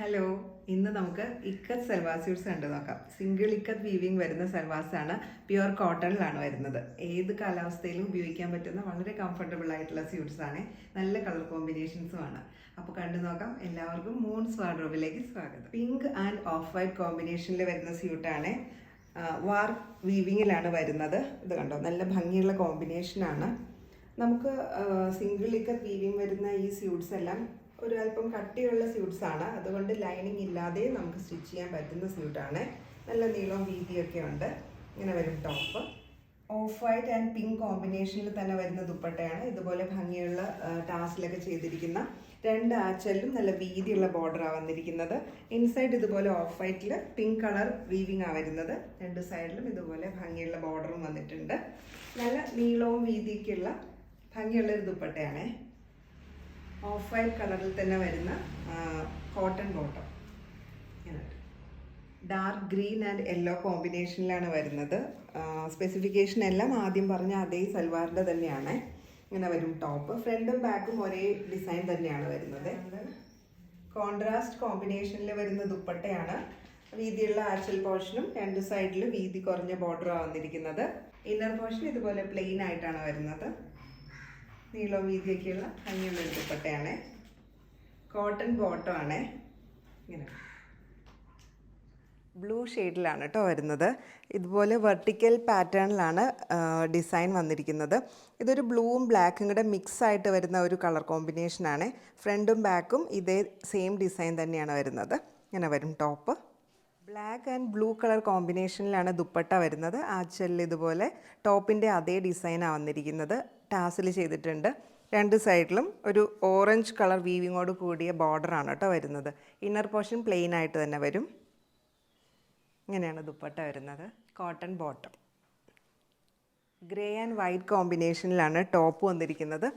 Hello, ഇന്ന് നമുക്ക് ikat salwar suites കണ്ടു നോക്കാം. സിംഗിൾ ഇക്കത്ത് വീവിങ് വരുന്ന സൽവാസാണ്. പ്യുവർ കോട്ടണിലാണ് വരുന്നത്. ഏത് കാലാവസ്ഥയിലും ഉപയോഗിക്കാൻ പറ്റുന്ന വളരെ കംഫർട്ടബിൾ ആയിട്ടുള്ള സ്യൂട്ട്സ് ആണ്. നല്ല കളർ കോമ്പിനേഷൻസും ആണ്. അപ്പോൾ കണ്ടു നോക്കാം. എല്ലാവർക്കും മൂൺസ് വാർഡ്രോബിലേക്ക് സ്വാഗതം. പിങ്ക് ആൻഡ് ഓഫ് വൈറ്റ് കോമ്പിനേഷനിൽ വരുന്ന സ്യൂട്ടാണ്. വാർ വീവിങ്ങിലാണ് വരുന്നത്. ഇത് കണ്ടോ, നല്ല ഭംഗിയുള്ള കോമ്പിനേഷനാണ്. നമുക്ക് സിംഗിൾ ഇക്കത്ത് വീവിങ് വരുന്ന ഈ സ്യൂട്ട്സ് എല്ലാം ഒരു അല്പം കട്ടിയുള്ള സ്യൂട്ട്സ് ആണ്. അതുകൊണ്ട് ലൈനിങ് ഇല്ലാതെ നമുക്ക് സ്റ്റിച്ച് ചെയ്യാൻ പറ്റുന്ന സ്യൂട്ടാണ്. നല്ല നീളവും വീതിയൊക്കെ ഉണ്ട്. ഇങ്ങനെ വരും top. Off white and pink കോമ്പിനേഷനിൽ തന്നെ വരുന്ന ദുപ്പട്ടയാണ്. ഇതുപോലെ ഭംഗിയുള്ള ടാസിലൊക്കെ ചെയ്തിരിക്കുന്ന രണ്ട് ആച്ചലിലും നല്ല വീതിയുള്ള ബോർഡറാണ് വന്നിരിക്കുന്നത്. ഇൻസൈഡ് ഇതുപോലെ ഓഫ് വൈറ്റിൽ പിങ്ക് കളർ വീവിങ് ആണ് വരുന്നത്. രണ്ട് സൈഡിലും ഇതുപോലെ ഭംഗിയുള്ള ബോർഡറും വന്നിട്ടുണ്ട്. നല്ല നീളവും വീതിയൊക്കെയുള്ള ഭംഗിയുള്ളൊരു ദുപ്പട്ടയാണ്. ഓഫ് വൈറ്റ് കളറിൽ തന്നെ വരുന്ന cotton bottom. Dark green and yellow കോമ്പിനേഷനിലാണ് വരുന്നത്. സ്പെസിഫിക്കേഷൻ എല്ലാം ആദ്യം പറഞ്ഞ അതേ സൽവാറിൻ്റെ തന്നെയാണ്. ഇങ്ങനെ വരും ടോപ്പ്. ഫ്രണ്ടും ബാക്കും ഒരേ ഡിസൈൻ തന്നെയാണ് വരുന്നത്. കോൺട്രാസ്റ്റ് കോമ്പിനേഷനിൽ വരുന്ന ദുപ്പട്ടയാണ്. വീതിയുള്ള ആർച്ചൽ പോർഷനും രണ്ട് സൈഡിൽ വീതി കുറഞ്ഞ ബോർഡറാണ് വന്നിരിക്കുന്നത്. ഇന്നർ പോർഷൻ ഇതുപോലെ പ്ലെയിൻ ആയിട്ടാണ് വരുന്നത്. നീളവും വീതിയൊക്കെയുള്ള ഭംഗിയുള്ള ഒരു ദുപ്പട്ടയാണ്. കോട്ടൺ ബോട്ടം ആണ്. ഇങ്ങനെ ബ്ലൂ ഷെയ്ഡിലാണ് കേട്ടോ വരുന്നത്. ഇതുപോലെ വെർട്ടിക്കൽ പാറ്റേണിലാണ് ഡിസൈൻ വന്നിരിക്കുന്നത്. ഇതൊരു ബ്ലൂവും ബ്ലാക്കും കൂടെ മിക്സ് ആയിട്ട് വരുന്ന ഒരു കളർ കോമ്പിനേഷനാണ്. ഫ്രണ്ടും ബാക്കും ഇതേ സെയിം ഡിസൈൻ തന്നെയാണ് വരുന്നത്. ഇങ്ങനെ വരും top. Black and blue colour കോമ്പിനേഷനിലാണ് ദുപ്പട്ട വരുന്നത്. ആച്ചലിൽ ഇതുപോലെ ടോപ്പിൻ്റെ അതേ ഡിസൈനാണ് വന്നിരിക്കുന്നത്. ടാസിൽ ചെയ്തിട്ടുണ്ട്. രണ്ട് സൈഡിലും ഒരു ഓറഞ്ച് കളർ വീവിങ്ങോട് കൂടിയ ബോർഡറാണ് കേട്ടോ വരുന്നത്. ഇന്നർ പോർഷൻ പ്ലെയിൻ ആയിട്ട് തന്നെ വരും. ഇങ്ങനെയാണ് ദുപ്പട്ട വരുന്നത്. Cotton bottom. Grey and white കോമ്പിനേഷനിലാണ് ടോപ്പ് വന്നിരിക്കുന്നത്.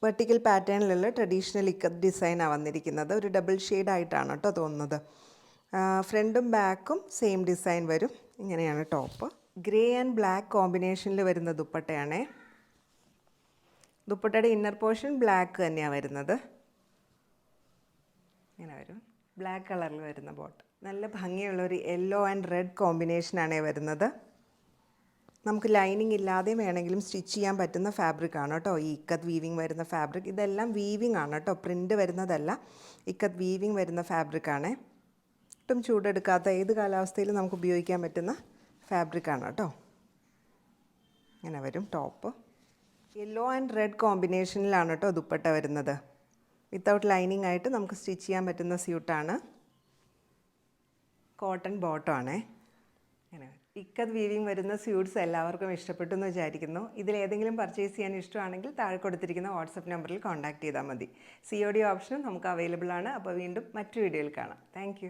വെർട്ടിക്കൽ പാറ്റേണിലുള്ള ട്രഡീഷണൽ ഇക്കത്ത് ഡിസൈനാണ് വന്നിരിക്കുന്നത്. ഒരു ഡബിൾ ഷെയ്ഡായിട്ടാണ് കേട്ടോ തോന്നുന്നത്. ഫ്രണ്ടും ബാക്കും സെയിം ഡിസൈൻ വരും. ഇങ്ങനെയാണ് ടോപ്പ്. ഗ്രേ ആൻഡ് ബ്ലാക്ക് കോമ്പിനേഷനിൽ വരുന്ന ദുപ്പട്ടയാണ്. ദുപ്പട്ടയുടെ ഇന്നർ പോർഷൻ ബ്ലാക്ക് തന്നെയാണ് വരുന്നത്. ഇങ്ങനെ വരും. ബ്ലാക്ക് കളറിൽ വരുന്ന ബോട്ട്. നല്ല ഭംഗിയുള്ള ഒരു യെല്ലോ ആൻഡ് റെഡ് കോമ്പിനേഷനാണ് വരുന്നത്. നമുക്ക് ലൈനിങ് ഇല്ലാതെ വേണമെങ്കിലും സ്റ്റിച്ച് ചെയ്യാൻ പറ്റുന്ന ഫാബ്രിക് ആണ് കേട്ടോ ഈ ഇക്കത്ത് വീവിങ് വരുന്ന ഫാബ്രിക്. ഇതെല്ലാം വീവിങ് ആണ് കേട്ടോ, പ്രിൻ്റ് വരുന്നതല്ല. ഇക്കത്ത് വീവിങ് വരുന്ന ഫാബ്രിക് ആണ്. ഒട്ടും ചൂടെടുക്കാത്ത ഏത് കാലാവസ്ഥയിലും നമുക്ക് ഉപയോഗിക്കാൻ പറ്റുന്ന ഫാബ്രിക്കാണ് കേട്ടോ. ഇങ്ങനെ വരും ടോപ്പ്. യെല്ലോ ആൻഡ് റെഡ് കോമ്പിനേഷനിലാണ് കേട്ടോ ദുപ്പട്ട വരുന്നത്. വിത്തൗട്ട് ലൈനിങ് ആയിട്ട് നമുക്ക് സ്റ്റിച്ച് ചെയ്യാൻ പറ്റുന്ന സ്യൂട്ടാണ്. കോട്ടൺ ബോട്ടം ആണേ. ഇങ്ങനെ ഇക്കത്ത് വീവിങ് വരുന്ന സ്യൂട്ട്സ് എല്ലാവർക്കും ഇഷ്ടപ്പെട്ടു എന്ന് വിചാരിക്കുന്നു. ഇതിലേതെങ്കിലും പർച്ചേസ് ചെയ്യാൻ ഇഷ്ടമാണെങ്കിൽ താഴെ കൊടുത്തിരിക്കുന്ന വാട്സപ്പ് നമ്പറിൽ കോൺടാക്ട് ചെയ്താൽ മതി. COD ഓപ്ഷനും നമുക്ക് അവൈലബിൾ ആണ്. അപ്പോൾ വീണ്ടും മറ്റു വീഡിയോയിൽ കാണാം. താങ്ക്